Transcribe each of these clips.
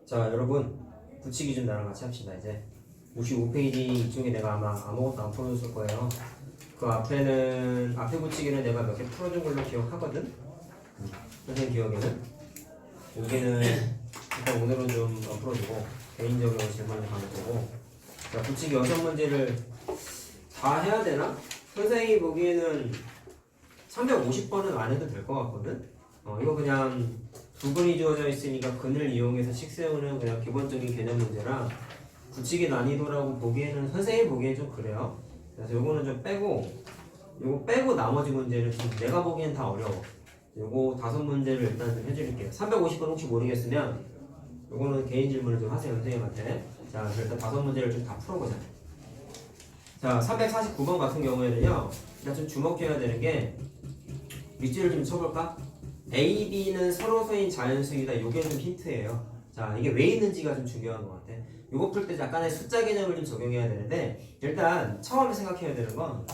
자, 여러분 붙이기 좀 나랑 같이 합시다. 이제 55페이지 이쪽에 내가 아마 아무것도 안 풀어줬을 거예요. 그 앞에는 앞에 붙이기는 내가 몇 개 풀어준 걸로 기억하거든. 선생님 기억에는 여기는 일단 오늘은 좀 안 풀어주고 개인적으로 질문을 받을 거고. 자, 붙이기 6문제를 다 해야 되나? 선생님이 보기에는 350번은 안 해도 될 것 같거든. 이거 그냥 두 근이 주어져 있으니까 근을 이용해서 식 세우는 그냥 기본적인 개념 문제라 붙이기 난이도라고 보기에는 선생님 보기엔 좀 그래요. 그래서 요거는 좀 빼고, 요거 빼고 나머지 문제는 좀 내가 보기엔 다 어려워. 요거 5문제를 일단 좀 해드릴게요. 350번 혹시 모르겠으면 요거는 개인 질문을 좀 하세요, 선생님한테. 자, 일단 5문제를 좀 다 풀어보자. 자, 349번 같은 경우에는요, 일단 좀 주목해야 되는 게 밑줄을 좀 쳐볼까? A, B는 서로서인 자연수이다. 요게 좀 힌트예요. 자, 이게 왜 있는지가 좀 중요한 것 같아. 요거 풀 때 약간의 숫자 개념을 좀 적용해야 되는데, 일단 처음에 생각해야 되는 건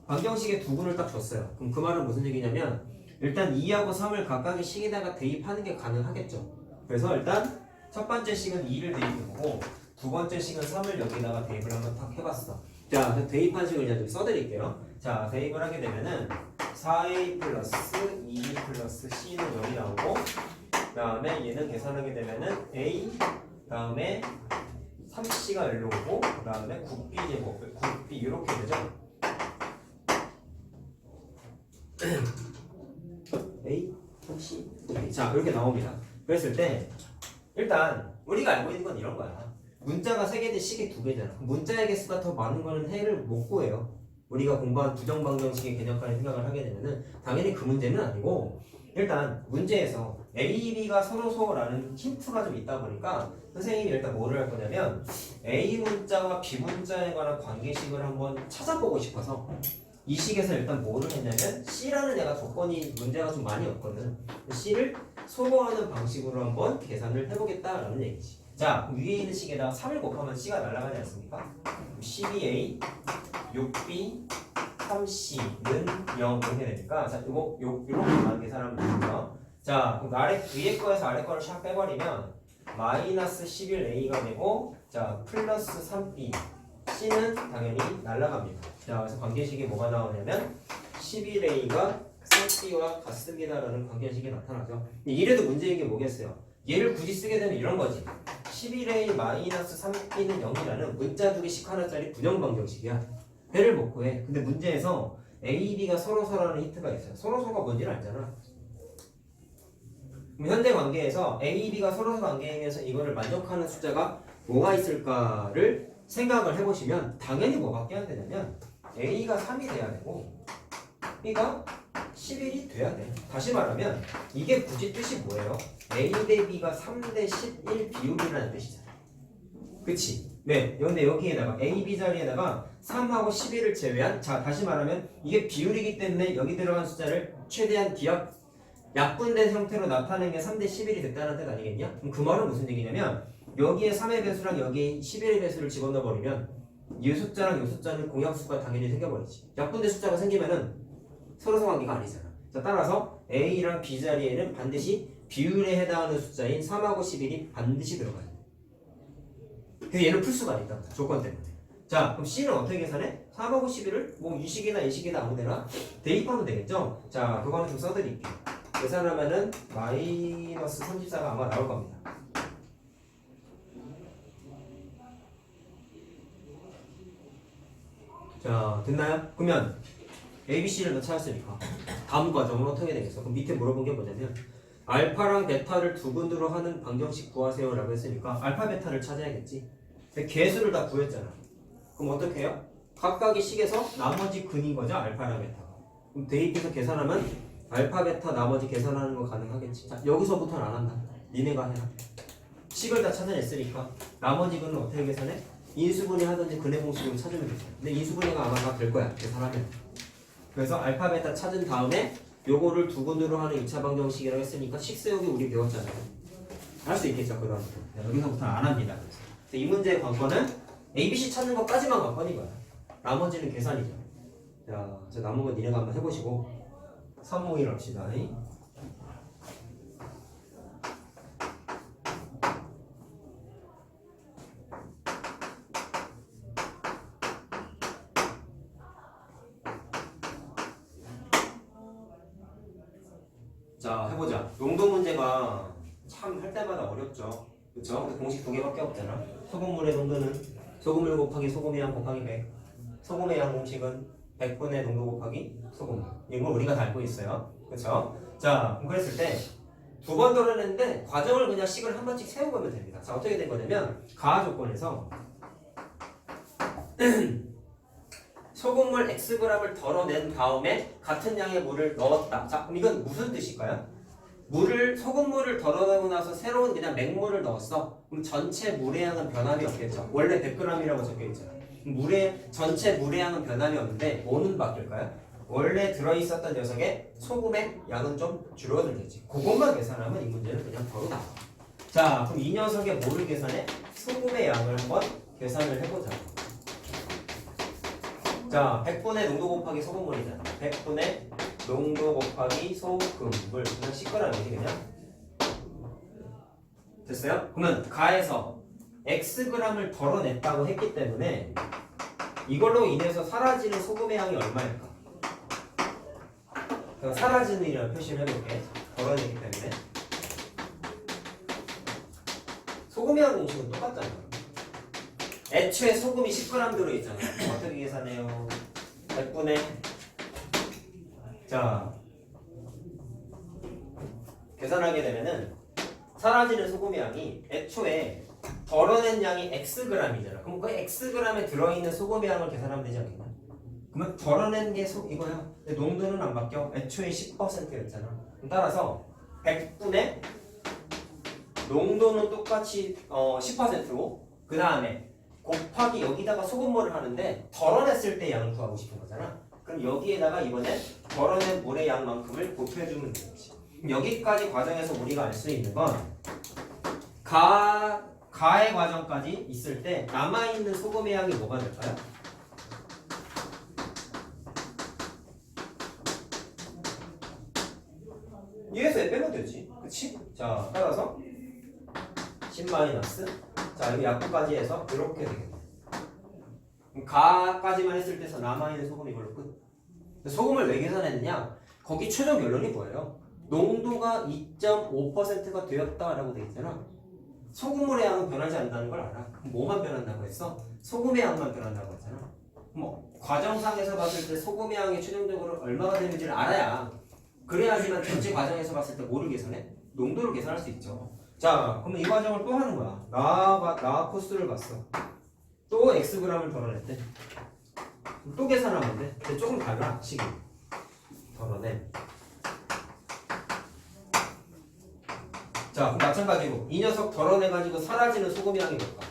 방정식의 두 근을 딱 줬어요. 그럼 그 말은 무슨 얘기냐면 일단 2하고 3을 각각의 식에다가 대입하는 게 가능하겠죠. 그래서 일단 첫 번째 식은 2를 대입해보고 두 번째 식은 3을 여기다가 대입을 한번 탁 해봤어. 자, 그 대입한 식을 그냥 좀 써드릴게요. 자, 대입을 하게 되면은 4a 플러스 2b 플러스 c는 여기 나오고, 그 다음에 얘는 계산하게 되면은 a, 그 다음에 3c가 일로 오고, 그 다음에 9b 제곱, 9b 이렇게 되죠. a, 3c, 자, 이렇게 나옵니다. 그랬을 때 일단 우리가 알고 있는 건 이런 거야. 문자가 3개인데 식이 2개잖아. 문자의 개수가 더 많은 거는 해를 못 구해요. 우리가 공부한 부정방정식의 개념까지 생각을 하게 되면은 당연히 그 문제는 아니고, 일단 문제에서 A, B가 서로서라는 힌트가 좀 있다 보니까 선생님이 일단 뭐를 할 거냐면 A 문자와 B 문자에 관한 관계식을 한번 찾아보고 싶어서 이 식에서 일단 뭐를 했냐면 C라는 애가 조건이 문제가 좀 많이 없거든. C를 소거하는 방식으로 한번 계산을 해보겠다라는 얘기지. 자, 위에 있는 식에다가 3을 곱하면 C가 날아가지 않습니까? 12A, 6B, 3C는 0 이렇게 되니까, 자, 이렇게 계산하면 되고요. 자, 그럼 위에 거에서 아래 거를 샥 빼버리면 마이너스 11A가 되고, 자, 플러스 3B, C는 당연히 날아갑니다. 자, 그래서 관계식이 뭐가 나오냐면 11A가 3B와 같습니다라는 관계식이 나타나죠. 이래도 문제인 게 뭐겠어요? 얘를 굳이 쓰게 되면 이런 거지. 11A 마이너스 3B는 0이라는 문자 두 개씩 하나짜리 부정방정식이야. 배를 못 구해. 근데 문제에서 A, B가 서로서라는 힌트가 있어요. 서로서가 뭔지는 알잖아. 그럼 현재 관계에서 A, B가 서로서 관계에서 이거를 만족하는 숫자가 뭐가 있을까를 생각을 해보시면 당연히 뭐가 깨야 되냐면 A가 3이 돼야 되고 B가 11이 돼야 돼. 다시 말하면 이게 굳이 뜻이 뭐예요? A 대 B가 3대 11 비율이라는 뜻이잖아. 그치? 네. 근데 여기에다가 A, B 자리에다가 3하고 11을 제외한, 자, 다시 말하면 이게 비율이기 때문에 여기 들어간 숫자를 최대한 약분된 형태로 나타낸 게 3대 11이 됐다는 뜻 아니겠냐? 그럼 그 말은 무슨 얘기냐면 여기에 3의 배수랑 여기에 11의 배수를 집어넣어 버리면 이 숫자랑 이 숫자는 공약수가 당연히 생겨버리지. 약분된 숫자가 생기면은 서로서 관계가 아니잖아. 자, 따라서 A랑 B 자리에는 반드시 비율에 해당하는 숫자인 3하고 11이 반드시 들어가야 돼. 그래서 얘는 풀 수가 있다. 조건 때문에. 자, 그럼 C는 어떻게 계산해? 3하고 11을 뭐 이 식이나 이 식이나 아무데나 대입하면 되겠죠? 자, 그거는 좀 써드릴게요. 계산하면은 마이너스 34가 아마 나올 겁니다. 자, 됐나요? 그러면 ABC를 더 찾았으니까 다음 과정은 어떻게 되겠어? 그럼 밑에 물어본 게 뭐냐면 알파랑 베타를 두 근으로 하는 방정식 구하세요 라고 했으니까 알파 베타를 찾아야겠지. 근데 개수를 다 구했잖아. 그럼 어떻게 해요? 각각의 식에서 나머지 근인 거죠, 알파랑 베타가. 그럼 대입해서 계산하면 알파 베타 나머지 계산하는 거 가능하겠지. 자, 여기서부터는 안 한다. 니네가 해라. 식을 다 찾아냈으니까 나머지 근은 어떻게 계산해? 인수분해 하든지 근해 공식으로 찾으면 되죠. 근데 인수분해가 아마 다 될 거야, 계산하면. 그래서 알파 베타 찾은 다음에 요거를 두 근으로 하는 2차 방정식이라고 했으니까 식 세우기 우리 배웠잖아요. 할 수 있겠죠, 그 다음부터. 여기서부터는 안 합니다. 그래서 이 문제의 관건은 ABC 찾는 것까지만 관건인 거야. 나머지는 계산이죠. 자, 저 남은 건 니네가 한번 해보시고 351 합시다. 자, 해보자. 농도 문제가 참 할 때마다 어렵죠. 그쵸? 근데 공식 두 개밖에 없잖아. 소금물의 농도는 소금물 곱하기 소금의 양 곱하기 100. 소금의 양 공식은 100분의 농도 곱하기 소금물. 이걸 우리가 다 알고 있어요. 그쵸? 자, 그랬을 때 두 번 덜어냈는데 과정을 그냥 식을 한 번씩 세워보면 됩니다. 자, 어떻게 된 거냐면 가하 조건에서 소금물 Xg을 덜어낸 다음에 같은 양의 물을 넣었다. 자, 그럼 이건 무슨 뜻일까요? 소금물을 덜어내고 나서 새로운 그냥 맹물을 넣었어. 그럼 전체 물의 양은 변함이 없겠죠. 원래 100g이라고 적혀있잖아. 전체 물의 양은 변함이 없는데 뭐는 바뀔까요? 원래 들어있었던 녀석의 소금의 양은 좀 줄어들겠지. 그것만 계산하면 이 문제는 그냥 바로 나와. 자, 그럼 이 녀석의 뭐를 계산해? 소금의 양을 한번 계산을 해보자. 자, 100분의 농도 곱하기 소금물이잖아. 100분의 농도 곱하기 소금물. 그냥 10g이지 그냥. 됐어요? 그러면 가에서 Xg을 덜어냈다고 했기 때문에 이걸로 인해서 사라지는 소금의 양이 얼마일까? 사라지는 이라는 표시를 해볼게. 덜어냈기 때문에. 소금의 양 공식은 똑같잖아. 애초에 소금이 10g 들어있잖아. 어떻게 계산해요? 100분의 자, 계산하게 되면은 사라지는 소금의 양이 애초에 덜어낸 양이 Xg이잖아. 그럼 그 Xg에 들어있는 소금의 양을 계산하면 되지 않겠나? 그러면 덜어낸 게 이거야. 근데 농도는 안 바뀌어. 애초에 10%였잖아. 따라서 100분의 농도는 똑같이 10%고 그 다음에 곱하기 여기다가 소금물을 하는데 덜어냈을 때 양을 구하고 싶은 거잖아. 그럼 여기에다가 이번에 덜어낸 물의 양만큼을 곱해주면 되겠지. 여기까지 과정에서 우리가 알 수 있는 건 가의 과정까지 있을 때 남아있는 소금의 양이 뭐가 될까요? 얘에서 빼면 되지. 그치? 자, 따라서 10 마이너스 자, 여기 약분까지 해서 이렇게 되겠네. 가까지만 했을 때서 남아있는 소금 이걸로 끝. 소금을 왜 계산했느냐? 거기 최종 결론이 뭐예요? 농도가 2.5%가 되었다라고 돼 있잖아. 소금물의 양은 변하지 않는다는 걸 알아. 그럼 뭐만 변한다고 했어? 소금의 양만 변한다고 했잖아. 뭐 과정상에서 봤을 때 소금의 양이 최종적으로 얼마가 되는지를 알아야 그래야지만 전체 과정에서 봤을 때 뭐를 계산해? 농도를 계산할 수 있죠. 자, 그러면 이 과정을 또 하는 거야. 나 코스를 봤어. 또 Xg을 덜어냈대. 또 계산하면 돼. 근데 조금 달라, 식이. 덜어내. 자, 그럼 마찬가지로 이 녀석 덜어내가지고 사라지는 소금의 양이 뭘까?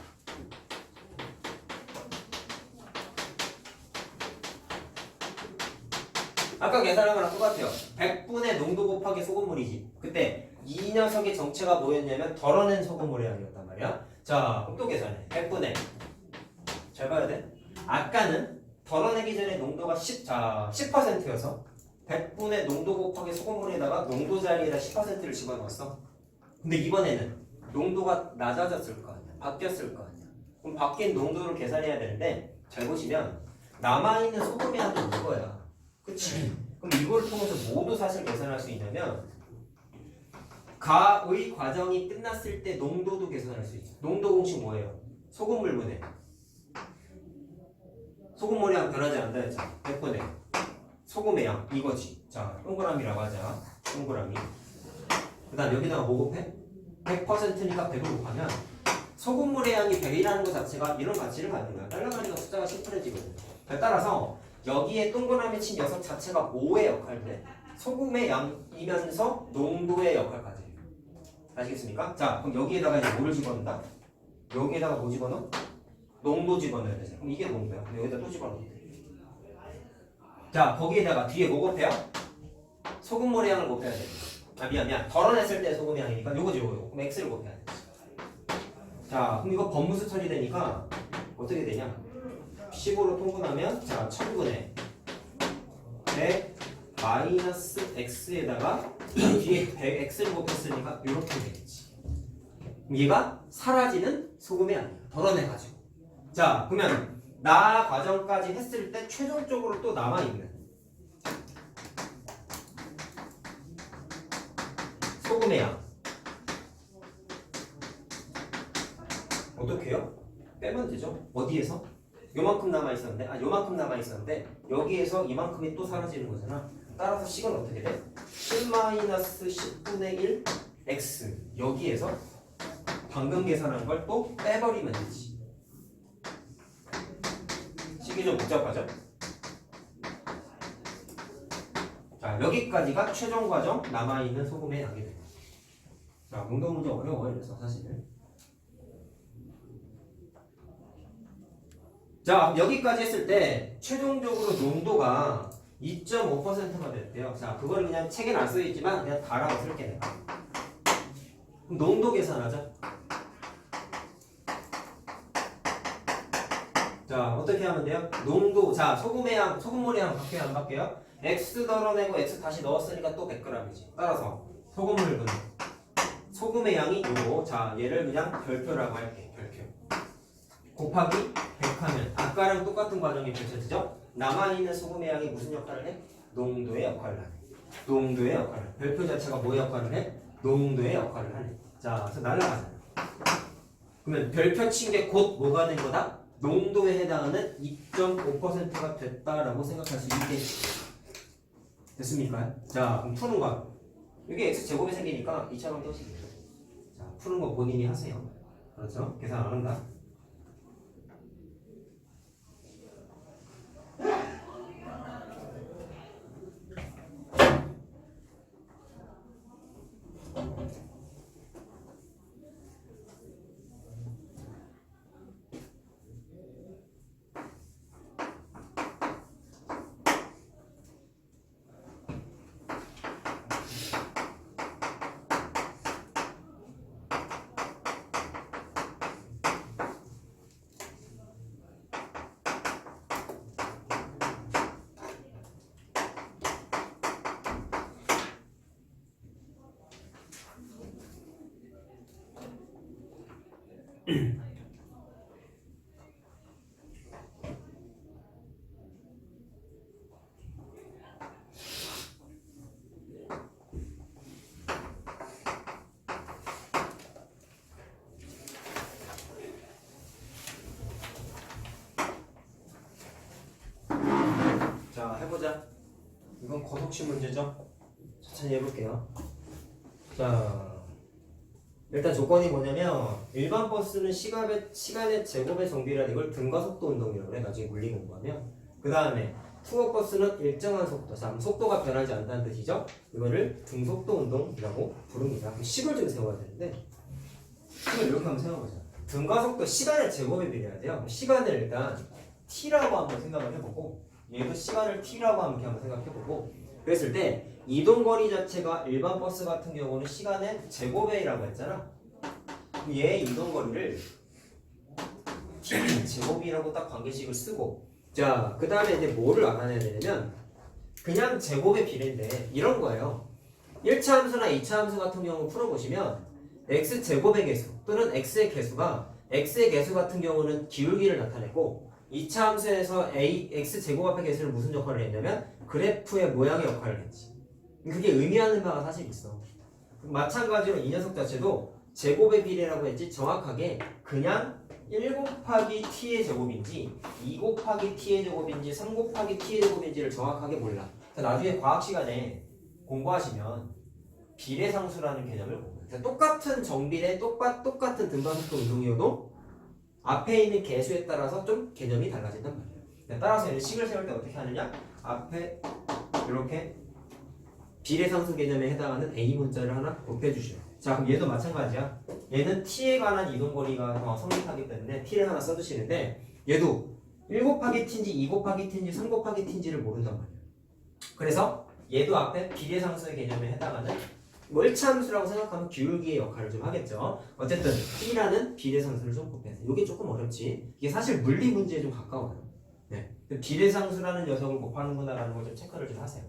아까 계산한 거랑 똑같아요. 100분의 농도 곱하기 소금물이지. 그때 이 녀석의 정체가 뭐였냐면 덜어낸 소금물의 양이었단 말이야. 자, 그럼 또 계산해. 100분의 잘 봐야 돼. 아까는 덜어내기 전에 농도가 10%여서 100분의 농도 곱하기 소금물에다가 농도 자리에다 10%를 집어넣었어. 근데 이번에는 농도가 낮아졌을 거 아니야. 바뀌었을 거 아니야. 그럼 바뀐 농도를 계산해야 되는데 잘 보시면 남아있는 소금의 양이 이거야. 그치? 그럼 이걸 통해서 뭐도 사실 계산할 수 있냐면 가의 과정이 끝났을 때 농도도 계산할 수 있어. 농도 공식 뭐예요? 소금물분해. 소금물의 양 변하지 않는다 했잖아. 100분의 소금의 양 이거지. 자, 동그라미라고 하자. 동그라미. 그 다음 여기다가 뭐 곱해? 100%니까 100을 곱하면 소금물의 양이 100이라는 것 자체가 이런 가치를 갖는 거야. 딸랑하니까 숫자가 심플해지거든. 따라서 여기에 동그라미 친 녀석 자체가 5의 역할인데 소금의 양이면서 농도의 역할까지 해요. 아시겠습니까? 자, 그럼 여기에다가 이제 뭐를 집어넣는다? 여기에다가 뭐 집어넣어? 농도 집어넣어야 되잖아. 그럼 이게 농도야. 그럼 여기다 또 집어넣어. 자, 거기에다가 뒤에 뭐 곱해요? 소금물의 양을 곱해야 돼. 아, 미안. 덜어냈을 때 소금의 양이니까 요거지, 요거. 그럼 X를 곱해야 돼. 자, 그럼 이거 번무수 처리되니까 어떻게 되냐? 10으로 통분하면 자 1000분의 100 마이너스 x에다가 뒤에 100x를 곱했으니까 이렇게 되겠지. 얘가 사라지는 소금이 아니야. 덜어내가지고. 자, 그러면 나 과정까지 했을 때 최종적으로 또 남아있는 소금의 양 어떻게 해요? 빼면 되죠. 어디에서? 요만큼 남아있었는데 요만큼 남아있었는데 여기에서 이만큼이 또 사라지는 거잖아. 따라서 식은 어떻게 돼? 10-10분의 1 x 여기에서 방금 계산한 걸 또 빼버리면 되지. 식이 좀 복잡하죠? 자, 여기까지가 최종 과정 남아있는 소금의 양이 돼요. 자, 농도 문제 어려워요. 그래서 사실은. 자, 여기까지 했을 때 최종적으로 농도가 2.5%가 됐대요. 자, 그걸 그냥 책에는 안 써있지만 그냥 다라고 쓸게 내가. 그럼 농도 계산하자. 자, 어떻게 하면 돼요? 농도, 자, 소금의 양, 소금물의 양 바뀌어요, 안 바뀌어요? X 덜어내고 X 다시 넣었으니까 또 100g이지. 따라서 소금물 분해. 소금의 양이 요거. 자, 얘를 그냥 별표라고 할게. 별표. 곱하기 100 하면 아까랑 똑같은 과정이 펼쳐지죠? 남아있는 소금의 양이 무슨 역할을 해? 농도의 역할을 하네. 농도의 역할을 해. 별표 자체가 뭐의 역할을 해? 농도의 역할을 하네. 자, 그래서 날라가잖아. 그러면 별표 친 게 곧 뭐가 된 거다? 농도에 해당하는 2.5%가 됐다라고 생각할 수 있겠지. 됐습니까? 자, 그럼 푸는 거. 이게 x제곱이 생기니까 2차원 떼시면 돼요. 자, 푸는 거 본인이 하세요. 그렇죠? 계산 안 한다. 자, 해보자. 이건 거속식 문제죠? 천천히 해볼게요. 자, 일단 조건이 뭐냐면 일반 버스는 시간의 제곱의 정비라는 이걸 등가속도 운동이라고 해. 나중에 물리 공부하면. 그 다음에 투어 버스는 일정한 속도. 자, 속도가 변하지 않는다는 뜻이죠? 이거를 등속도 운동이라고 부릅니다. 식을 좀 세워야 되는데 식을 이렇게 한번 세워보자. 등가속도 시간의 제곱에 비례해야 돼요. 시간을 일단 t라고 한번 생각을 해보고 얘도 시간을 t라고 한번 생각해보고 그랬을 때 이동거리 자체가 일반 버스 같은 경우는 시간의 제곱이라고 했잖아. 얘의 이동거리를 t 제곱이라고 딱 관계식을 쓰고 자, 그 다음에 이제 뭐를 알아내야 되냐면 그냥 제곱의 비례인데 이런 거예요. 1차 함수나 2차 함수 같은 경우 풀어보시면 x제곱의 개수 또는 x의 개수가 x의 개수 같은 경우는 기울기를 나타내고 2차 함수에서 x제곱 앞의 개수를 무슨 역할을 했냐면 그래프의 모양의 역할을 했지. 그게 의미하는 바가 사실 있어. 마찬가지로 이 녀석 자체도 제곱의 비례라고 했지 정확하게 그냥 1 곱하기 t의 제곱인지 2 곱하기 t의 제곱인지 3 곱하기 t의 제곱인지를 정확하게 몰라. 나중에 과학 시간에 공부하시면 비례상수라는 개념을 공부해요. 똑같은 정비례 똑같은 등가속도 운동이어도 앞에 있는 개수에 따라서 좀 개념이 달라진단 말이에요. 따라서 얘는 식을 세울 때 어떻게 하느냐? 앞에 이렇게 비례상수 개념에 해당하는 A 문자를 하나 곱해주시오. 자, 그럼 얘도 마찬가지야. 얘는 t에 관한 이동거리가 성립하기 때문에 t를 하나 써주시는데 얘도 1 곱하기 t인지 2 곱하기 t인지 3 곱하기 t인지를 모른단 말이에요. 그래서 얘도 앞에 비례상수의 개념에 해당하는 월차함수라고 생각하면 기울기의 역할을 좀 하겠죠. 어쨌든 t라는 비례상수를 좀 곱해서 이게 조금 어렵지. 이게 사실 물리 문제에 좀 가까워요. 네. 비례상수라는 녀석을 곱하는구나라는 걸 좀 체크를 좀 하세요.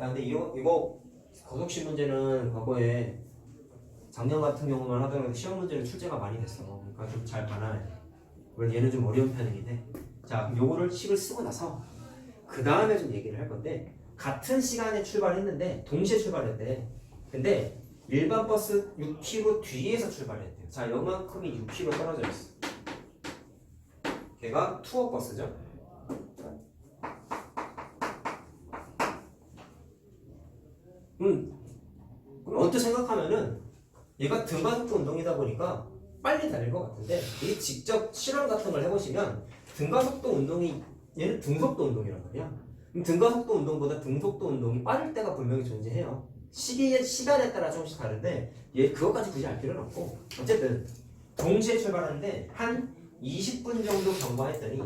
야, 근데 이거 거속식 문제는 과거에 작년 같은 경우만 하더라도 시험 문제는 출제가 많이 됐어. 그러니까 좀 잘 봐놔야 돼. 원래 얘는 좀 어려운 편이긴 해. 자, 그럼 요거를 식을 쓰고 나서 그 다음에 좀 얘기를 할 건데 같은 시간에 출발했는데 동시에 출발했대. 근데 일반 버스 6km 뒤에서 출발했대요. 자, 요만큼이 6km 떨어져 있어. 걔가 투어 버스죠. 그럼 언뜻 생각하면은 얘가 등가속도 운동이다 보니까 빨리 달릴 것 같은데, 이게 직접 실험 같은 걸 해보시면 등가속도 운동이 얘는 등속도 운동이란 말이야. 그럼 등가속도 운동보다 등속도 운동이 빠를 때가 분명히 존재해요. 시간에 따라 조금씩 다른데 얘 그것까지 굳이 알 필요는 없고, 어쨌든 동시에 출발하는데 한 20분 정도 경과했더니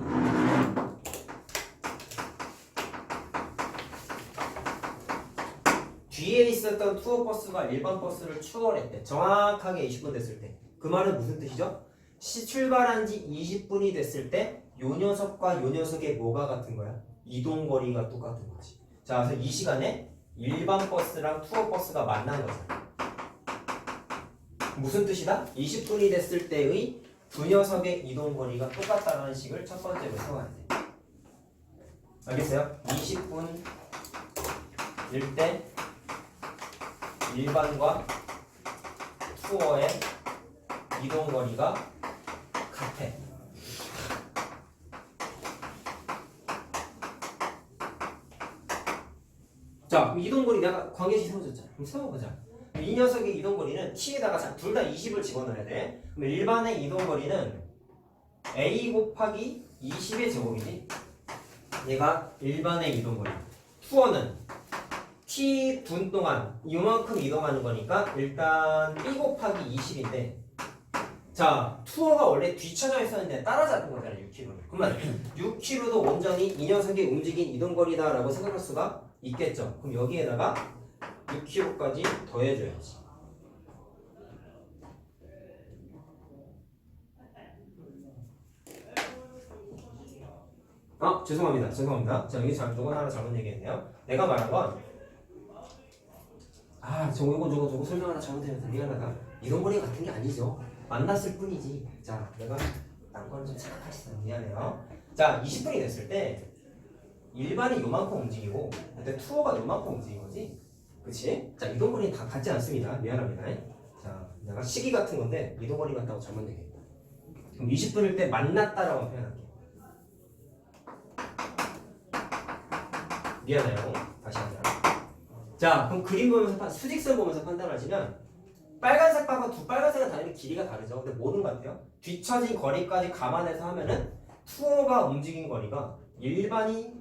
뒤에 있었던 투어 버스가 일반 버스를 추월했대. 정확하게 20분 됐을 때. 그 말은 무슨 뜻이죠? 출발한 지 20분이 됐을 때 요 녀석과 요 녀석의 뭐가 같은 거야? 이동 거리가 똑같은 거지. 자, 그래서 이 시간에 일반 버스랑 투어 버스가 만난 거잖아. 무슨 뜻이다? 20분이 됐을 때의 두 녀석의 이동 거리가 똑같다는 식을 첫 번째로 세워야 돼. 알겠어요? 20분일 때 일반과 투어의 이동 거리가 같아. 자, 이동 거리 내가 관계식 세워줬잖아. 그럼 세워보자. 이 녀석의 이동 거리는 t에다가 둘 다 20을 집어넣어야 돼. 그럼 일반의 이동 거리는 a 곱하기 20의 제곱이지. 얘가 일반의 이동 거리. 투어는 t분 동안 이만큼 이동하는 거니까 일단 b 곱하기 20인데, 자, 투어가 원래 뒤쳐져 있었는데 따라잡은 거잖아, 6km를. 그러면 6km도 온전히 이 녀석이 움직인 이동거리다라고 생각할 수가 있겠죠. 그럼 여기에다가 6km까지 더해줘야지. 죄송합니다. 자, 여기 저거 하나 잘못 얘기했네요. 내가 말한 건, 저거 설명 하나 잘못했는데 미안하다. 이동거리 같은 게 아니죠. 만났을 뿐이지. 자, 내가 딴 건 좀 착각하시다. 미안해요. 자, 20분이 됐을 때 일반이 요만큼 움직이고 근데 투어가 요만큼 움직인 거지. 그치? 자, 이동거리는 다 같지 않습니다. 미안합니다. 자, 내가 시기 같은 건데 이동거리 같다고 잘못 얘기했다. 그럼 20분일 때 만났다라고 표현할게. 미안해요. 다시 하자. 자, 그럼 그림 보면서 수직선 보면서 판단하시면 빨간색 바과 두 빨간색은 당연히 길이가 다르죠. 근데 뭐는 같아요? 뒤처진 거리까지 감안해서 하면은 투어가 움직인 거리가 일반이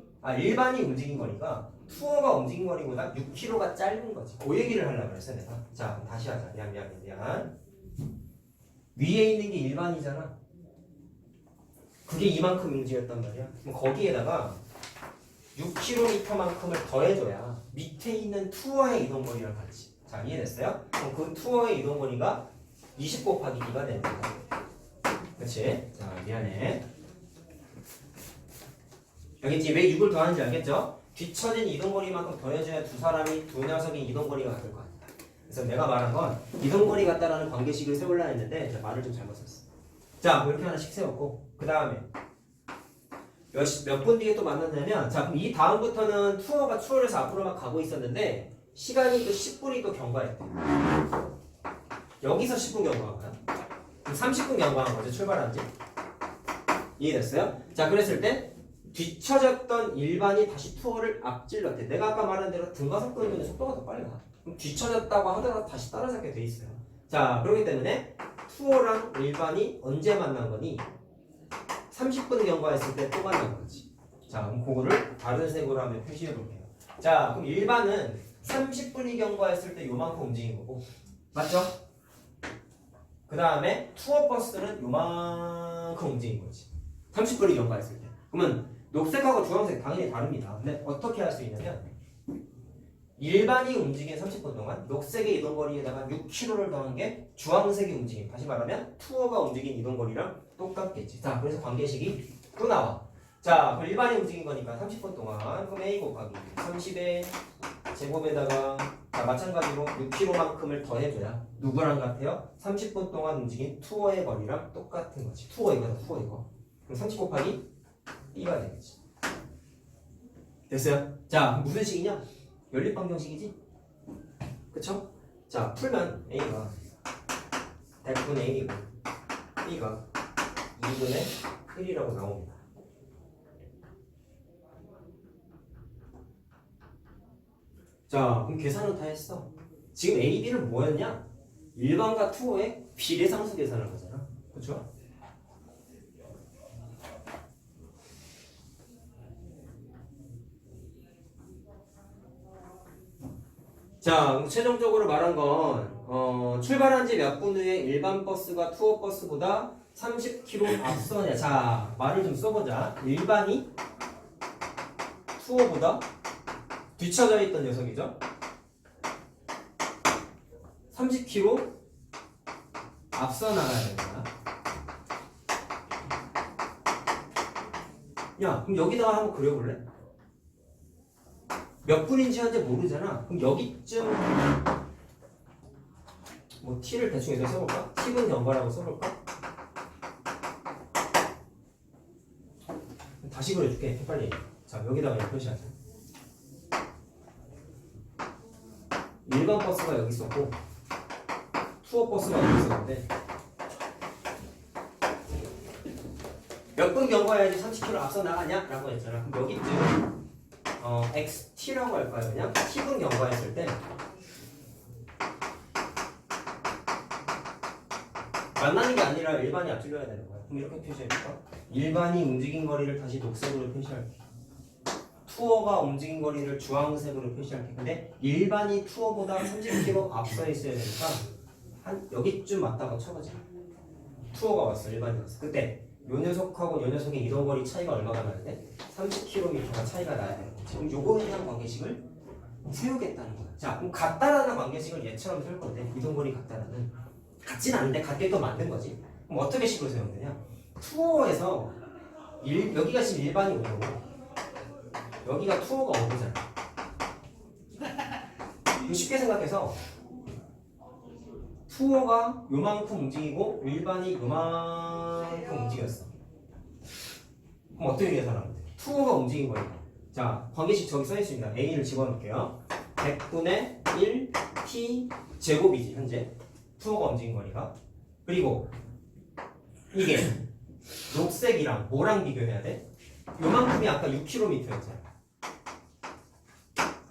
움직인 거리가 투어가 움직인 거리보다 6km가 짧은 거지. 그 얘기를 하려고 그랬어 내가. 자, 다시 하자. 미안. 위에 있는 게 일반이잖아. 그게 이만큼 움직였단 말이야. 그럼 거기에다가 6km만큼을 더해줘야 밑에 있는 투어의 이동거리랑 같이. 자, 이해됐어요? 그럼 그 투어의 이동거리가 20 곱하기 2가 되는 거야. 그치? 자, 미안해. 알겠지? 왜 6을 더하는지 알겠죠? 뒤처진 이동거리만큼 더해줘야 두 녀석의 이동거리가 같을 거 아니야. 그래서 내가 말한 건 이동거리 같다라는 관계식을 세우려 했는데 제가 말을 좀 잘못 썼어. 자, 뭐 이렇게 하나씩 세웠고, 그 다음에 몇 분 뒤에 또 만났냐면, 자, 그럼 이 다음부터는 투어가 추월해서 앞으로 막 가고 있었는데 시간이 또 10분이 또 경과했대. 여기서 10분 경과한 거야. 그럼 30분 경과한 거죠, 출발한 지. 이해됐어요? 자, 그랬을 때 뒤쳐졌던 일반이 다시 투어를 앞질렀대. 내가 아까 말한 대로 등가속도 운동의 속도가 더 빨리 가. 그럼 뒤쳐졌다고 하더라도 다시 따라잡게 돼 있어요. 자, 그렇기 때문에 투어랑 일반이 언제 만난 거니? 30분 경과했을 때 또 만난 거지. 자, 그럼 그거를 다른 색으로 한번 표시해 볼게요. 자, 그럼 일반은 30분이 경과했을 때 요만큼 움직인 거고, 맞죠? 그 다음에 투어 버스는 요만큼 움직인 거지. 30분이 경과했을 때. 그러면 녹색하고 주황색 당연히 다릅니다. 근데 어떻게 할 수 있냐면, 일반이 움직인 30분 동안 녹색의 이동거리에다가 6km를 더한 게 주황색이 움직임. 다시 말하면 투어가 움직인 이동거리랑 똑같겠지. 자, 그래서 관계식이 또 나와. 자, 그럼 일반이 움직인 거니까 30분 동안 그럼 A 곱하기 30의 제곱에다가, 자, 마찬가지로 6km만큼을 더해줘야 누구랑 같아요? 30분 동안 움직인 투어의 거리랑 똑같은 거지. 투어 이거다, 투어 이거. 그럼 30 곱하기 B가 되겠지. 됐어요? 자, 무슨 식이냐? 연립방정식이지? 그쵸? 자, 풀면 A가 100분의 1이고 B가 2분의 1이라고 나옵니다. 자, 그럼 계산은 다 했어. 지금 A, B는 뭐였냐? 일반과 투어의 비례상수 계산한 거잖아. 그렇죠? 자, 최종적으로 말한 건 출발한 지 몇 분 후에 일반 버스가 투어 버스보다 30km 앞서냐. 자, 말을 좀 써보자. 일반이 투어보다 뒤쳐져 있던 녀석이죠. 30km 앞서 나가야 되는 거야. 야, 그럼 여기다가 한번 그려볼래? 몇 분인지 현재 모르잖아. 그럼 여기쯤 뭐 t를 대충 해서 써볼까? t분 연거라고 써볼까? 다시 그려줄게. 빨리. 자, 여기다가 이렇게 표시하자. 일반 버스가 여기 있었고 투어 버스가 여기 있었는데 몇 분 경과해야지 30km 앞서 나가냐? 라고 했잖아. 그럼 여기쯤 XT라고 할까요? 그냥 T분 경과했을 때 만나는 게 아니라 일반이 앞질러야 되는 거야. 그럼 이렇게 표시해볼까? 일반이 움직인 거리를 다시 녹색으로 표시할게. 투어가 움직인 거리를 주황색으로 표시할게. 근데 일반이 투어보다 30km 앞서 있어야 되니까 한 여기쯤 왔다고 쳐보자. 투어가 왔어, 일반이 왔어. 그때 요 녀석하고 요 녀석의 이동거리 차이가 얼마가 나는데 30km가 차이가 나야 되는 거지. 지금 요거에 대한 관계식을 세우겠다는 거야. 자, 그럼 같다라는 관계식을 얘처럼 세울 건데 이동거리 같다라는 같진 않은데 같게 또 만든 거지. 그럼 어떻게 식으로 세우면 되냐? 투어에서 여기가 지금 일반이 오는 거고 여기가 투어가 오잖아. 쉽게 생각해서 투어가 요만큼 움직이고 일반이 요만큼 움직였어. 그럼 어떻게 계산하면 돼? 투어가 움직인 거니까. 자, 관계식 저기 써있습니다. A를 집어넣을게요. 100분의 1 T 제곱이지 현재. 투어가 움직인 거니까. 그리고 이게 녹색이랑 뭐랑 비교해야 돼? 요만큼이 아까 6km였잖아.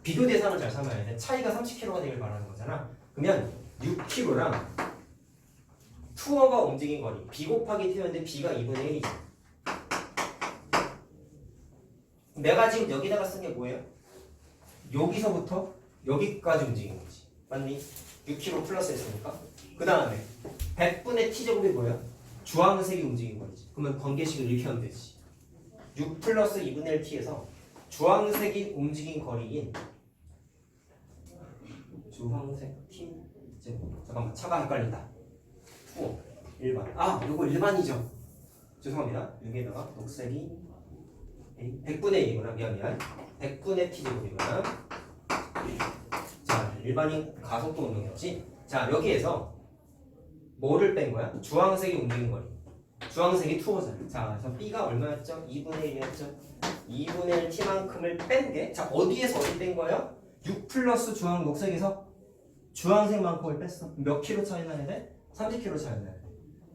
비교 대상을 잘 삼아야 돼. 차이가 30km가 되길 바라는 거잖아. 그러면 6km랑 투어가 움직인 거리 B 곱하기 T였는데 B가 2분의 1이지. 내가 지금 여기다가 쓴 게 뭐예요? 여기서부터 여기까지 움직인 거지. 맞니? 6km 플러스 했으니까. 그 다음에 100분의 T제곱이 뭐야? 주황색이 움직인 거지. 그러면 관계식을 이렇게 하면 되지. 6 플러스 2분의 1T에서 주황색이 움직인 거리인 주황색 T 제곱. 잠깐만, 차가 헷갈린다. 투어 일반. 아, 요거 일반이죠. 죄송합니다. 여기에다가 녹색이 100분의 1이구나. 미안. 100분의 T제곱이구나. 자, 일반인 가속도 운동이었지. 자, 여기에서 뭐를 뺀 거야? 주황색이 움직인 거리. 주황색이 투어잖아. 자, 그래서 B가 얼마였죠? 2분의 1이었죠. 2분의 1 T만큼을 뺀 게, 자, 어디에서 어디 뺀 거예요? 6 플러스 주황 녹색에서 주황색만큼을 뺐어. 몇 킬로 차이 나야 돼? 30km 차이 나야 돼.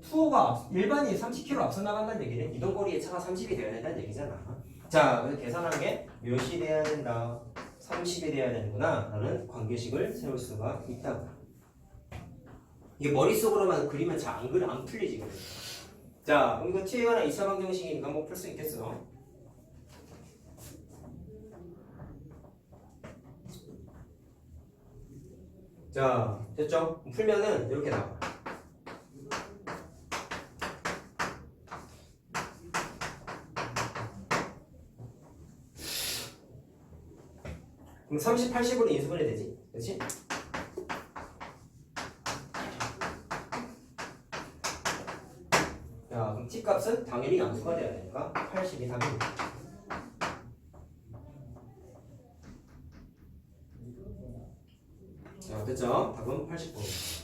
투어가 일반이 30km 앞서 나간다는 얘기는 이동거리의 차가 30이 되어야 된다는 얘기잖아. 자, 그래서 계산한 게 몇이 돼야 된다? 30이 돼야 되는구나 라는 관계식을 세울 수가 있다고. 이게 머릿속으로만 그리면 잘 안 풀리지. 그래. 자, 그럼 이거 T에 관한 2차 방정식이니까 뭐 풀 수 있겠어. 자, 됐죠? 풀면은 이렇게 나와. 그럼 30, 80으로 인수분해 되지? 그렇지? 자, 그럼 t 값은 당연히 양수가 돼야 되니까 80이 답입니다. 자, 됐죠? 답은 80번.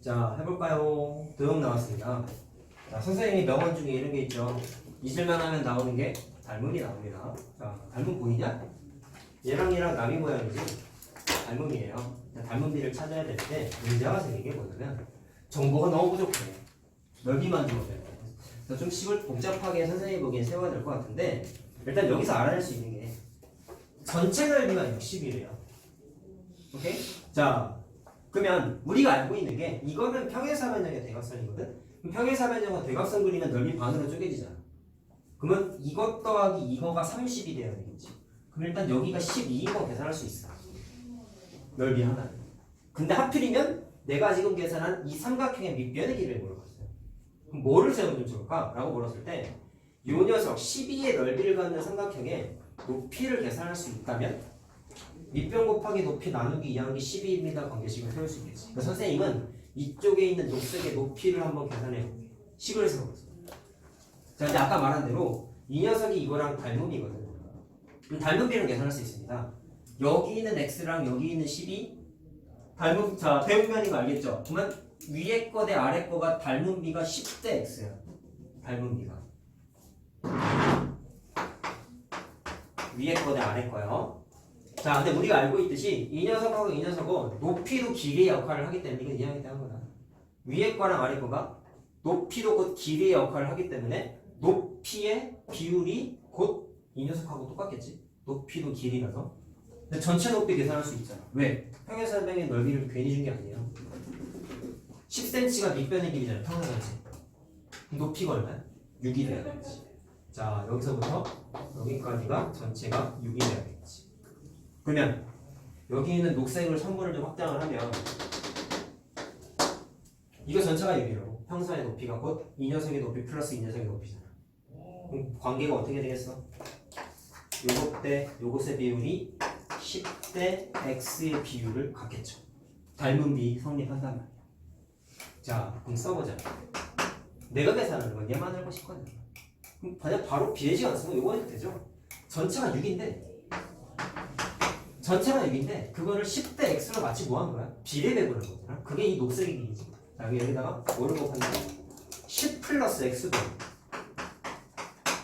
자, 해볼까요? 도형 나왔습니다. 자, 선생님이 명언 중에 이런 게 있죠. 잊을만 하면 나오는 게 닮음이 나옵니다. 자, 닮음 보이냐? 얘랑 나비 모양이지. 닮음이에요. 닮음비를 찾아야 될 때 문제가 생긴 게 뭐냐면 정보가 너무 부족해. 넓이만 주면 돼. 그래서 좀 식을 복잡하게 선생님이 보기엔 세워야 될 것 같은데 일단 여기서 알아낼 수 있는 게 전체 넓이가 60이래요. 오케이? 자, 그러면 우리가 알고 있는 게 이거는 평행사변형의 대각선이거든? 그럼 평행사변형은 대각선 그리면 넓이 반으로 쪼개지잖아. 그러면 이것 더하기 이거가 30이 돼야 되겠지. 그럼 일단 여기가 12인 거 계산할 수 있어. 넓이 하나는. 근데 하필이면 내가 지금 계산한 이 삼각형의 밑변의 길이를 물어봤어요. 그럼 뭐를 세우면 좋을까? 라고 물었을 때 이 녀석 12의 넓이를 갖는 삼각형의 높이를 계산할 수 있다면 밑변 곱하기 높이 나누기 2하기 12입니다. 관계식을 세울 수 있겠지. 그러니까 선생님은 이쪽에 있는 녹색의 높이를 한번 계산해 볼게. 식을 세워봤어. 자, 이제 아까 말한 대로 이 녀석이 이거랑 닮음이거든. 그럼 닮음비를 계산할 수 있습니다. 여기 있는 x랑 여기 있는 12 닮음, 자, 배우면인 거 알겠죠? 그러면 위에 거 대 아래 거가 닮음비가 10대 x야. 닮음비가 위에 거 대 아래 거요. 자, 근데 우리가 알고 있듯이 이 녀석하고 이 녀석은 높이도 길이의 역할을 하기 때문에 이건 이해하기 때문에 거다. 위에 거랑 아래 거가 높이도 곧 길이의 역할을 하기 때문에 높이의 비율이 곧 이 녀석하고 똑같겠지. 높이도 길이라서. 근데 전체 높이 계산할 수 있잖아. 왜? 평행사변의 넓이를 괜히 준 게 아니에요. 10cm가 밑변의 길이잖아. 평행사변. 높이가 얼마야? 6이 돼야 되겠지. 자, 여기서부터 여기까지가 전체가 6이 돼야 되겠지. 그러면 여기 있는 녹색을 선분을 좀 확장을 하면 이거 전체가 6이라고. 평선의 높이가 곧 이 녀석의 높이 플러스 이 녀석의 높이잖아. 그럼 관계가 어떻게 되겠어? 요것 대 요것의 비율이 10대 x의 비율을 갖겠죠. 닮은 비 성립한단 말이야. 자, 그럼 써보자. 내가 계산하는 건 얘만 알고 싶거든. 그럼 그냥 바로 비례식 안 쓰고 요거 해도 되죠. 전체가 6인데 그거를 10대 x로 마치 뭐 하는 거야? 비례 배분하는 거잖아. 그게 이 녹색의 길이지. 자, 여기다가 뭐를 곱하냐? 10 플러스 x분